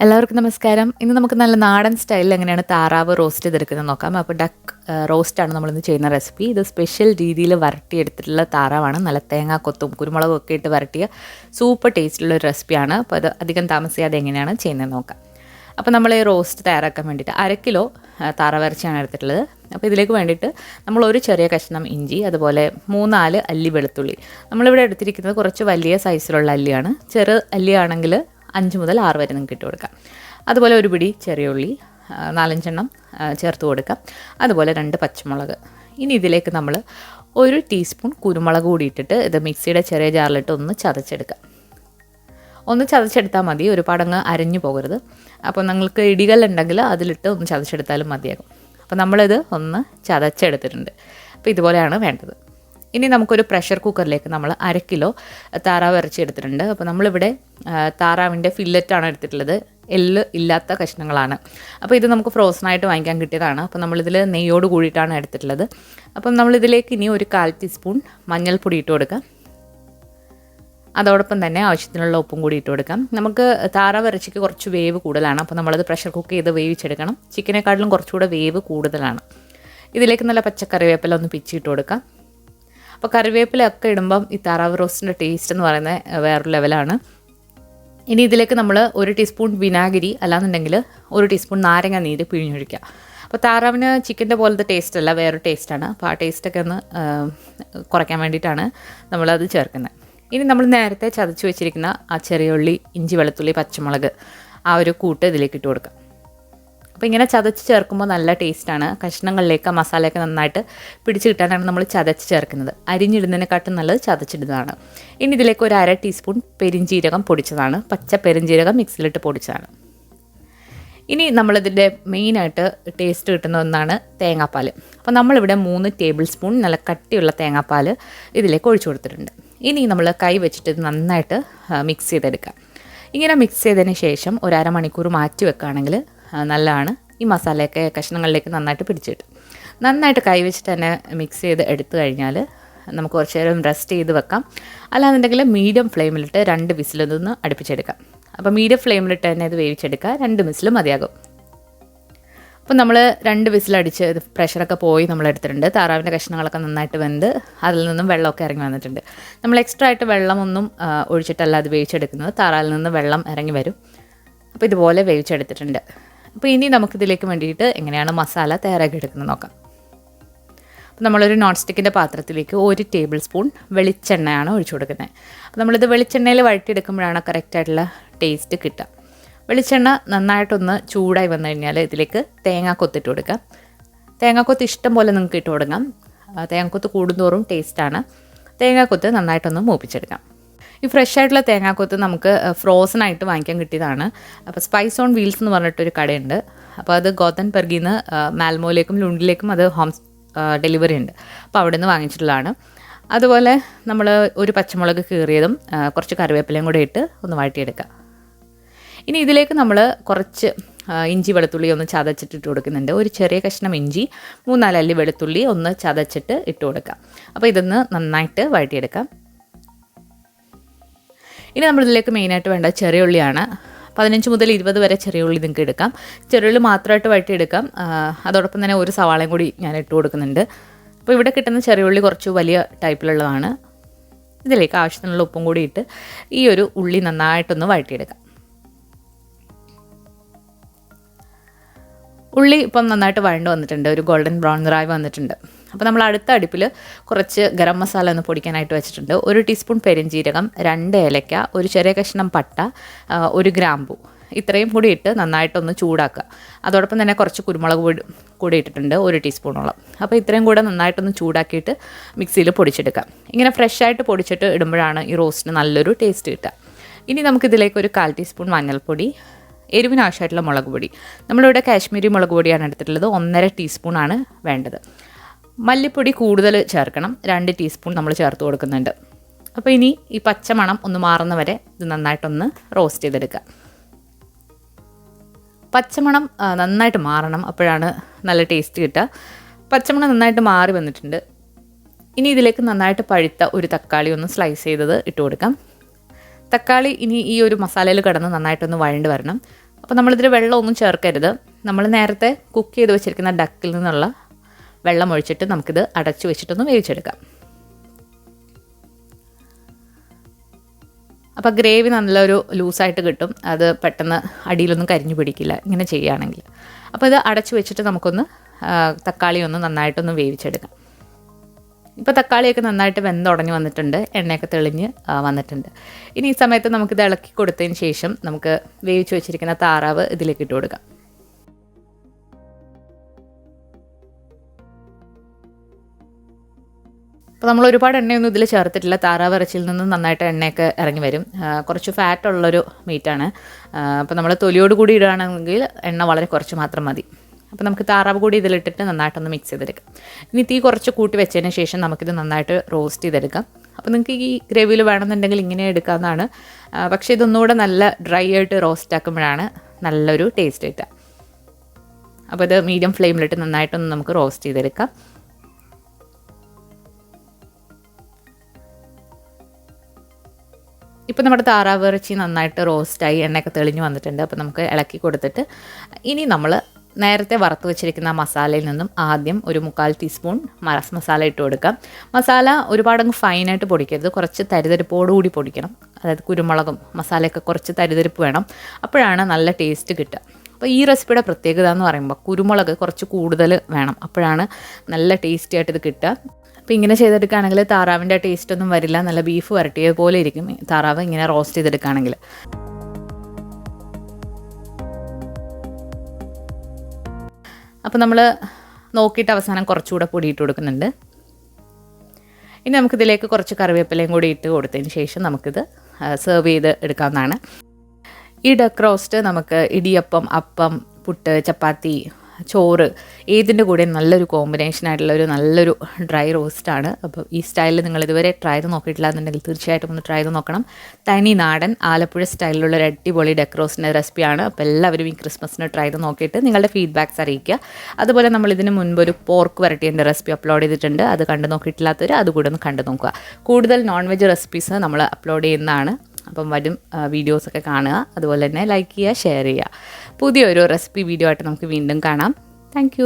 എല്ലാവർക്കും നമസ്കാരം. ഇന്ന് നമുക്ക് നല്ല നാടൻ സ്റ്റൈലിൽ എങ്ങനെയാണ് താറാവ് റോസ്റ്റ് ചെയ്തെടുക്കുന്നത് നോക്കാം. അപ്പോൾ ഡക്ക് റോസ്റ്റാണ് നമ്മളിന്ന് ചെയ്യുന്ന റെസിപ്പി. ഇത് സ്പെഷ്യൽ രീതിയിൽ വരട്ടിയെടുത്തിട്ടുള്ള താറാവാണ്. നല്ല തേങ്ങാക്കൊത്തും കുരുമുളകും ഒക്കെ ഇട്ട് വരട്ടിയ സൂപ്പർ ടേസ്റ്റുള്ള ഒരു റെസിപ്പിയാണ്. അപ്പോൾ അത് അധികം താമസിയാതെ എങ്ങനെയാണ് ചെയ്യുന്നത് നോക്കാം. അപ്പോൾ നമ്മൾ ഈ റോസ്റ്റ് തയ്യാറാക്കാൻ വേണ്ടിയിട്ട് 1/2 കിലോ താറാവ് ഇറച്ചിയാണ് എടുത്തിട്ടുള്ളത്. അപ്പോൾ ഇതിലേക്ക് വേണ്ടിയിട്ട് നമ്മൾ ഒരു ചെറിയ കഷ്ണം ഇഞ്ചി, അതുപോലെ 3-4 അല്ലി വെളുത്തുള്ളി. നമ്മളിവിടെ എടുത്തിരിക്കുന്നത് കുറച്ച് വലിയ സൈസിലുള്ള അല്ലിയാണ്. ചെറു അല്ലിയാണെങ്കിൽ 5 മുതൽ 6 വരെ നിങ്ങൾക്ക് ഇട്ട് കൊടുക്കാം. അതുപോലെ ഒരു പിടി ചെറിയ ഉള്ളി 4-5 എണ്ണം ചേർത്ത് കൊടുക്കാം. അതുപോലെ 2 പച്ചമുളക്. ഇനി ഇതിലേക്ക് നമ്മൾ 1 ടീസ്പൂൺ കുരുമുളക് കൂടി ഇട്ടിട്ട് ഇത് മിക്സിയുടെ ചെറിയ ജാറിലിട്ട് ഒന്ന് ചതച്ചെടുക്കാം. ഒന്ന് ചതച്ചെടുത്താൽ മതി, ഒരുപാടങ്ങ് അരഞ്ഞു പോകരുത്. അപ്പോൾ നിങ്ങൾക്ക് ഇടികല്ലുണ്ടെങ്കിൽ അതിലിട്ട് ഒന്ന് ചതച്ചെടുത്താലും മതിയാകും. അപ്പോൾ നമ്മളിത് ഒന്ന് ചതച്ചെടുത്തിട്ടുണ്ട്. അപ്പോൾ ഇതുപോലെയാണ് വേണ്ടത്. ഇനി നമുക്കൊരു പ്രഷർ കുക്കറിലേക്ക് നമ്മൾ 1/2 കിലോ താറാവ് ഇറച്ചി എടുത്തിട്ടുണ്ട്. അപ്പോൾ നമ്മളിവിടെ താറാവിൻ്റെ ഫില്ലറ്റാണ് എടുത്തിട്ടുള്ളത്. എല്ല് ഇല്ലാത്ത കഷ്ണങ്ങളാണ്. അപ്പോൾ ഇത് നമുക്ക് ഫ്രോസണായിട്ട് വാങ്ങിക്കാൻ കിട്ടിയതാണ്. അപ്പോൾ നമ്മളിതിൽ നെയ്യോട് കൂടിയിട്ടാണ് എടുത്തിട്ടുള്ളത്. അപ്പം നമ്മളിതിലേക്ക് ഇനി ഒരു 1/4 ടീസ്പൂൺ മഞ്ഞൾപ്പൊടി ഇട്ട് കൊടുക്കാം. അതോടൊപ്പം തന്നെ ആവശ്യത്തിനുള്ള ഉപ്പും കൂടി ഇട്ട് കൊടുക്കാം. നമുക്ക് താറാവ് ഇറച്ചിക്ക് കുറച്ച് വേവ് കൂടുതലാണ്. അപ്പോൾ നമ്മളത് പ്രഷർ കുക്ക് ചെയ്ത് വേവിച്ചെടുക്കണം. ചിക്കനെക്കാട്ടിലും കുറച്ചുകൂടെ വേവ് കൂടുതലാണ്. ഇതിലേക്ക് നല്ല പച്ചക്കറിവേപ്പില ഒന്ന് പിച്ചിട്ട് കൊടുക്കാം. അപ്പോൾ കറിവേപ്പിലൊക്കെ ഇടുമ്പം ഈ താറാവ് റോസ്റ്റിൻ്റെ ടേസ്റ്റ് എന്ന് പറയുന്നത് വേറൊരു ലെവലാണ്. ഇനി ഇതിലേക്ക് നമ്മൾ 1 ടീസ്പൂൺ വിനാഗിരി, അല്ലാന്നുണ്ടെങ്കിൽ 1 ടീസ്പൂൺ നാരങ്ങ നീര് പിഴിഞ്ഞൊഴിക്കുക. അപ്പോൾ താറാവിന് ചിക്കൻ്റെ പോലത്തെ ടേസ്റ്റ് അല്ല, വേറൊരു ടേസ്റ്റാണ്. അപ്പോൾ ആ ടേസ്റ്റൊക്കെ ഒന്ന് കുറയ്ക്കാൻ വേണ്ടിയിട്ടാണ് നമ്മളത് ചേർക്കുന്നത്. ഇനി നമ്മൾ നേരത്തെ ചതച്ച് വെച്ചിരിക്കുന്ന ആ ചെറിയ ഉള്ളി, ഇഞ്ചി, വെളുത്തുള്ളി, പച്ചമുളക് ആ ഒരു കൂട്ട് ഇതിലേക്ക് ഇട്ട് കൊടുക്കാം. അപ്പോൾ ഇങ്ങനെ ചതച്ച് ചേർക്കുമ്പോൾ നല്ല ടേസ്റ്റാണ്. കഷ്ണങ്ങളിലേക്ക് മസാലയൊക്കെ നന്നായിട്ട് പിടിച്ച് കിട്ടാനാണ് നമ്മൾ ചതച്ച് ചേർക്കുന്നത്. അരിഞ്ഞിടുന്നതിനെക്കാട്ടും നല്ലത് ചതച്ചിടുന്നതാണ്. ഇനി ഇതിലേക്ക് ഒരു 1/2 ടീസ്പൂൺ പെരിഞ്ജീരകം പൊടിച്ചതാണ്. പച്ച പെരിഞ്ജീരകം മിക്സിയിലിട്ട് പൊടിച്ചതാണ്. ഇനി നമ്മളിതിൻ്റെ മെയിനായിട്ട് ടേസ്റ്റ് കിട്ടുന്ന ഒന്നാണ് തേങ്ങാപ്പാൽ. അപ്പോൾ നമ്മളിവിടെ 3 ടേബിൾ സ്പൂൺ നല്ല കട്ടിയുള്ള തേങ്ങാപ്പാൽ ഇതിലേക്ക് ഒഴിച്ചു കൊടുത്തിട്ടുണ്ട്. ഇനി നമ്മൾ കൈ വെച്ചിട്ട് ഇത് നന്നായിട്ട് മിക്സ് ചെയ്തെടുക്കാം. ഇങ്ങനെ മിക്സ് ചെയ്തതിന് ശേഷം ഒരു 1/2 മണിക്കൂർ മാറ്റി വെക്കുകയാണെങ്കിൽ നല്ലതാണ്. ഈ മസാലയൊക്കെ കഷ്ണങ്ങളിലേക്ക് നന്നായിട്ട് പിടിച്ചിട്ട് നന്നായിട്ട് കൈ വെച്ചിട്ട് തന്നെ മിക്സ് ചെയ്ത് എടുത്തു കഴിഞ്ഞാൽ നമുക്ക് കുറച്ച് നേരം റെസ്റ്റ് ചെയ്ത് വെക്കാം. അല്ലാന്നുണ്ടെങ്കിൽ മീഡിയം ഫ്ലെയിമിലിട്ട് 2 വിസിലൊന്ന് അടുപ്പിച്ചെടുക്കാം. അപ്പോൾ മീഡിയം ഫ്ലെയിമിലിട്ട് തന്നെ ഇത് വേവിച്ചെടുക്കുക. 2 വിസിൽ മതിയാകും. അപ്പോൾ നമ്മൾ 2 വിസിലടിച്ച് ഇത് പ്രഷറൊക്കെ പോയി നമ്മൾ എടുത്തിട്ടുണ്ട്. താറാവിൻ്റെ കഷ്ണങ്ങളൊക്കെ നന്നായിട്ട് വെന്ത് അതിൽ നിന്നും വെള്ളമൊക്കെ ഇറങ്ങി വന്നിട്ടുണ്ട്. നമ്മൾ എക്സ്ട്രാ ആയിട്ട് വെള്ളമൊന്നും ഒഴിച്ചിട്ടല്ല അത് വേവിച്ചെടുക്കുന്നത്. താറാവിൽ നിന്ന് വെള്ളം ഇറങ്ങി വരും. അപ്പോൾ ഇതുപോലെ വേവിച്ചെടുത്തിട്ടുണ്ട്. അപ്പോൾ ഇനി നമുക്കിതിലേക്ക് വേണ്ടിയിട്ട് എങ്ങനെയാണ് മസാല തയ്യാറാക്കി എടുക്കുന്നത് നോക്കാം. അപ്പോൾ നമ്മളൊരു നോൺ സ്റ്റിക്കിൻ്റെ പാത്രത്തിലേക്ക് 1 ടേബിൾ സ്പൂൺ വെളിച്ചെണ്ണയാണ് ഒഴിച്ചു കൊടുക്കുന്നത്. അപ്പോൾ നമ്മളിത് വെളിച്ചെണ്ണയിൽ വഴറ്റിയെടുക്കുമ്പോഴാണ് കറക്റ്റായിട്ടുള്ള ടേസ്റ്റ് കിട്ടുക. വെളിച്ചെണ്ണ നന്നായിട്ടൊന്ന് ചൂടായി വന്നു കഴിഞ്ഞാൽ ഇതിലേക്ക് തേങ്ങാക്കൊത്തിട്ട് കൊടുക്കാം. തേങ്ങാക്കൊത്ത് ഇഷ്ടം പോലെ നിങ്ങൾക്ക് ഇട്ട് കൊടുക്കാം. തേങ്ങാക്കൊത്ത് കൂടുന്തോറും ടേസ്റ്റാണ്. തേങ്ങാക്കൊത്ത് നന്നായിട്ടൊന്ന് മൂപ്പിച്ചെടുക്കാം. ഈ ഫ്രഷ് ആയിട്ടുള്ള തേങ്ങാക്കൊത്ത് നമുക്ക് ഫ്രോസണായിട്ട് വാങ്ങിക്കാൻ കിട്ടിയതാണ്. അപ്പോൾ സ്പൈസ് ഓൺ വീൽസ് എന്ന് പറഞ്ഞിട്ടൊരു കടയുണ്ട്. അപ്പോൾ അത് ഗോതൻബർഗിൽ നിന്ന് മാൽമോയിലേക്കും ലുണ്ടിലേക്കും അത് ഹോം ഡെലിവറി ഉണ്ട്. അപ്പോൾ അവിടെ നിന്ന് വാങ്ങിച്ചിട്ടുള്ളതാണ്. അതുപോലെ നമ്മൾ ഒരു പച്ചമുളക് കീറിയതും കുറച്ച് കറിവേപ്പിലയും കൂടെ ഇട്ട് ഒന്ന് വഴറ്റിയെടുക്കുക. ഇനി ഇതിലേക്ക് നമ്മൾ കുറച്ച് ഇഞ്ചി, വെളുത്തുള്ളി ഒന്ന് ചതച്ചിട്ട് ഇട്ട് കൊടുക്കുന്നുണ്ട്. ഒരു ചെറിയ കഷ്ണം ഇഞ്ചി, 3-4 അല്ലി വെളുത്തുള്ളി ഒന്ന് ചതച്ചിട്ട് ഇട്ട് കൊടുക്കാം. അപ്പോൾ ഇതൊന്ന് നന്നായിട്ട് വഴറ്റിയെടുക്കാം. ഇനി നമ്മളിതിലേക്ക് മെയിനായിട്ട് വേണ്ട ചെറിയ ഉള്ളിയാണ്. 15 മുതൽ 20 വരെ ചെറിയ ഉള്ളി നിങ്ങൾക്ക് എടുക്കാം. ചെറിയ ഉള്ളി മാത്രമായിട്ട് വഴറ്റിയെടുക്കാം. അതോടൊപ്പം തന്നെ ഒരു സവാളയും കൂടി ഞാൻ ഇട്ട് കൊടുക്കുന്നുണ്ട്. അപ്പോൾ ഇവിടെ കിട്ടുന്ന ചെറിയ ഉള്ളി കുറച്ച് വലിയ ടൈപ്പിലുള്ളതാണ്. ഇതിലേക്ക് ആവശ്യത്തിനുള്ള ഉപ്പും കൂടി ഇട്ട് ഈ ഒരു ഉള്ളി നന്നായിട്ടൊന്ന് വഴറ്റിയെടുക്കാം. ഉള്ളി ഇപ്പം നന്നായിട്ട് വഴണ്ട് വന്നിട്ടുണ്ട്. ഒരു ഗോൾഡൻ ബ്രൗൺ നിറായി വന്നിട്ടുണ്ട്. അപ്പോൾ നമ്മൾ അടുത്ത അടുപ്പിൽ കുറച്ച് ഗരം മസാല ഒന്ന് പൊടിക്കാനായിട്ട് വെച്ചിട്ടുണ്ട്. 1 ടീസ്പൂൺ പെരിഞ്ജീരകം, 2 ഏലക്ക, ഒരു ചെറിയ കഷ്ണം പട്ട, 1 ഗ്രാമ്പൂ, ഇത്രയും കൂടി ഇട്ട് നന്നായിട്ടൊന്ന് ചൂടാക്കുക. അതോടൊപ്പം തന്നെ കുറച്ച് കുരുമുളക് കൂടി ഇട്ടിട്ടുണ്ട്, 1 ടീസ്പൂണോളം. അപ്പോൾ ഇത്രയും കൂടെ നന്നായിട്ടൊന്ന് ചൂടാക്കിയിട്ട് മിക്സിയിൽ പൊടിച്ചെടുക്കാം. ഇങ്ങനെ ഫ്രഷ് ആയിട്ട് പൊടിച്ചിട്ട് ഇടുമ്പോഴാണ് ഈ റോസ്റ്റിന് നല്ലൊരു ടേസ്റ്റ് കിട്ടുക. ഇനി നമുക്കിതിലേക്ക് ഒരു 1/4 ടീസ്പൂൺ മഞ്ഞൾപ്പൊടി, എരിവിന് ആവശ്യമായിട്ടുള്ള മുളക് പൊടി. നമ്മളിവിടെ കാശ്മീരി മുളക് പൊടിയാണ് എടുത്തിട്ടുള്ളത്. 1.5 ടീസ്പൂണാണ് വേണ്ടത്. മല്ലിപ്പൊടി കൂടുതൽ ചേർക്കണം. 2 ടീസ്പൂൺ നമ്മൾ ചേർത്ത് കൊടുക്കുന്നുണ്ട്. അപ്പോൾ ഇനി ഈ പച്ചമണം ഒന്ന് മാറുന്നവരെ ഇത് നന്നായിട്ടൊന്ന് റോസ്റ്റ് ചെയ്തെടുക്കുക. പച്ചമണം നന്നായിട്ട് മാറണം, അപ്പോഴാണ് നല്ല ടേസ്റ്റ് കിട്ടുക. പച്ചമണം നന്നായിട്ട് മാറി വന്നിട്ടുണ്ട്. ഇനി ഇതിലേക്ക് നന്നായിട്ട് പഴുത്ത ഒരു തക്കാളി ഒന്ന് സ്ലൈസ് ചെയ്തത് ഇട്ട് കൊടുക്കാം. തക്കാളി ഇനി ഈ ഒരു മസാലയിൽ കിടന്ന് നന്നായിട്ടൊന്ന് വഴണ്ട് വരണം. അപ്പോൾ നമ്മളിതിൽ വെള്ളമൊന്നും ചേർക്കരുത്. നമ്മൾ നേരത്തെ കുക്ക് ചെയ്ത് വെച്ചിരിക്കുന്ന ഡക്കിൽ നിന്നുള്ള വെള്ളം ഒഴിച്ചിട്ട് നമുക്കിത് അടച്ചു വെച്ചിട്ടൊന്ന് വേവിച്ചെടുക്കാം. അപ്പോൾ ഗ്രേവി നല്ലൊരു ലൂസായിട്ട് കിട്ടും. അത് പെട്ടെന്ന് അടിയിലൊന്നും കരിഞ്ഞു പിടിക്കില്ല ഇങ്ങനെ ചെയ്യുകയാണെങ്കിൽ. അപ്പോൾ ഇത് അടച്ചു വെച്ചിട്ട് നമുക്കൊന്ന് തക്കാളി ഒന്ന് നന്നായിട്ടൊന്ന് വേവിച്ചെടുക്കാം. ഇപ്പോൾ തക്കാളിയൊക്കെ നന്നായിട്ട് വെന്തുടഞ്ഞ് വന്നിട്ടുണ്ട്, എണ്ണയൊക്കെ തെളിഞ്ഞ് വന്നിട്ടുണ്ട്. ഇനി ഈ സമയത്ത് നമുക്കിത് ഇളക്കി കൊടുത്തതിന് ശേഷം നമുക്ക് വേവിച്ച് വെച്ചിരിക്കുന്ന താറാവ് ഇതിലേക്ക് ഇട്ട് കൊടുക്കാം. അപ്പോൾ നമ്മൾ ഒരുപാട് എണ്ണയൊന്നും ഇതിൽ ചേർത്തിട്ടില്ല. താറാവ് ഇറച്ചിയിൽ നിന്ന് നന്നായിട്ട് എണ്ണയൊക്കെ ഇറങ്ങി വരും. കുറച്ച് ഫാറ്റുള്ളൊരു മീറ്റാണ്. അപ്പോൾ നമ്മൾ തൊലിയോട് കൂടി ഇടുകയാണെങ്കിൽ എണ്ണ വളരെ കുറച്ച് മാത്രം മതി. അപ്പോൾ നമുക്ക് താറാവ് കൂടി ഇതിലിട്ടിട്ട് നന്നായിട്ടൊന്ന് മിക്സ് ചെയ്തെടുക്കാം. ഇനി തീ കുറച്ച് കൂട്ടി വെച്ചതിന് ശേഷം നമുക്കിത് നന്നായിട്ട് റോസ്റ്റ് ചെയ്തെടുക്കാം. അപ്പോൾ നിങ്ങൾക്ക് ഈ ഗ്രേവിയിൽ വേണമെന്നുണ്ടെങ്കിൽ ഇങ്ങനെ എടുക്കാവുന്നതാണ്. പക്ഷേ ഇതൊന്നുകൂടെ നല്ല ഡ്രൈ ആയിട്ട് റോസ്റ്റ് ആക്കുമ്പോഴാണ് നല്ലൊരു ടേസ്റ്റ് കിട്ടുക. അപ്പോൾ ഇത് മീഡിയം ഫ്ലെയിമിലിട്ട് നന്നായിട്ടൊന്ന് നമുക്ക് റോസ്റ്റ് ചെയ്തെടുക്കാം. ഇപ്പോൾ നമ്മുടെ താറാവ് ഇറച്ചി നന്നായിട്ട് റോസ്റ്റായി എണ്ണയൊക്കെ തെളിഞ്ഞ് വന്നിട്ടുണ്ട്. അപ്പോൾ നമുക്ക് ഇളക്കി കൊടുത്തിട്ട് ഇനി നമ്മൾ നേരത്തെ വറുത്ത് വെച്ചിരിക്കുന്ന മസാലയിൽ നിന്നും ആദ്യം ഒരു 1/4 ടീസ്പൂൺ മസാല ഇട്ട് കൊടുക്കാം. മസാല ഒരുപാടങ്ങ് ഫൈനായിട്ട് പൊടിക്കരുത്, കുറച്ച് തരിതരിപ്പോടുകൂടി പൊടിക്കണം. അതായത് കുരുമുളകും മസാലയൊക്കെ കുറച്ച് തരിതരിപ്പ് വേണം, അപ്പോഴാണ് നല്ല ടേസ്റ്റ് കിട്ടുക. അപ്പോൾ ഈ റെസിപ്പിയുടെ പ്രത്യേകത എന്ന് പറയുമ്പോൾ കുരുമുളക് കുറച്ച് കൂടുതൽ വേണം, അപ്പോഴാണ് നല്ല ടേസ്റ്റി ആയിട്ട് ഇത് കിട്ടുക. അപ്പോൾ ഇങ്ങനെ ചെയ്തെടുക്കുകയാണെങ്കിൽ താറാവിൻ്റെ ടേസ്റ്റ് ഒന്നും വരില്ല, നല്ല ബീഫ് വരട്ടിയത് പോലെ ഇരിക്കും താറാവ് ഇങ്ങനെ റോസ്റ്റ് ചെയ്തെടുക്കുകയാണെങ്കിൽ. അപ്പോൾ നമ്മൾ നോക്കിയിട്ട് അവസാനം കുറച്ചുകൂടെ പൊടിയിട്ട് കൊടുക്കുന്നുണ്ട്. ഇനി നമുക്കിതിലേക്ക് കുറച്ച് കറിവേപ്പിലയും കൂടി ഇട്ട് കൊടുത്തതിന് ശേഷം നമുക്കിത് സെർവ് ചെയ്ത് എടുക്കാവുന്നതാണ്. ഈ ഡക്ക് റോസ്റ്റ് നമുക്ക് ഇടിയപ്പം, അപ്പം, പുട്ട്, ചപ്പാത്തി, ചോറ് ഏതിൻ്റെ കൂടെ നല്ലൊരു കോമ്പിനേഷനായിട്ടുള്ളൊരു നല്ലൊരു ഡ്രൈ റോസ്റ്റാണ്. അപ്പോൾ ഈ സ്റ്റൈലിൽ നിങ്ങൾ ഇതുവരെ ട്രൈ ചെയ്ത് നോക്കിയിട്ടില്ല എന്നുണ്ടെങ്കിൽ തീർച്ചയായിട്ടും ഒന്ന് ട്രൈ ചെയ്ത് നോക്കണം. തനി നാടൻ ആലപ്പുഴ സ്റ്റൈലിലുള്ള ഒരു അടിപൊളി ഡക്ക് റോസ്റ്റിൻ്റെ റെസിപ്പിയാണ്. അപ്പോൾ എല്ലാവരും ഈ ക്രിസ്മസിന് ട്രൈ ചെയ്ത് നോക്കിയിട്ട് നിങ്ങളുടെ ഫീഡ്ബാക്ക്സ് അറിയിക്കുക. അതുപോലെ നമ്മൾ ഇതിന് മുൻപ് ഒരു പോർക്ക് വരട്ടിയതിൻ്റെ റെസിപ്പി അപ്ലോഡ് ചെയ്തിട്ടുണ്ട്. അത് കണ്ടു നോക്കിയിട്ടില്ലാത്തവർ അതുകൂടെ ഒന്ന് കണ്ടു നോക്കുക. കൂടുതൽ നോൺ വെജ് റെസിപ്പീസ് നമ്മൾ അപ്ലോഡ് ചെയ്യുന്നതാണ്. അപ്പം വരും വീഡിയോസൊക്കെ കാണുക. അതുപോലെ തന്നെ ലൈക്ക് ചെയ്യുക, ഷെയർ ചെയ്യുക. പുതിയൊരു റെസിപ്പി വീഡിയോ ആയിട്ട് നമുക്ക് വീണ്ടും കാണാം. താങ്ക്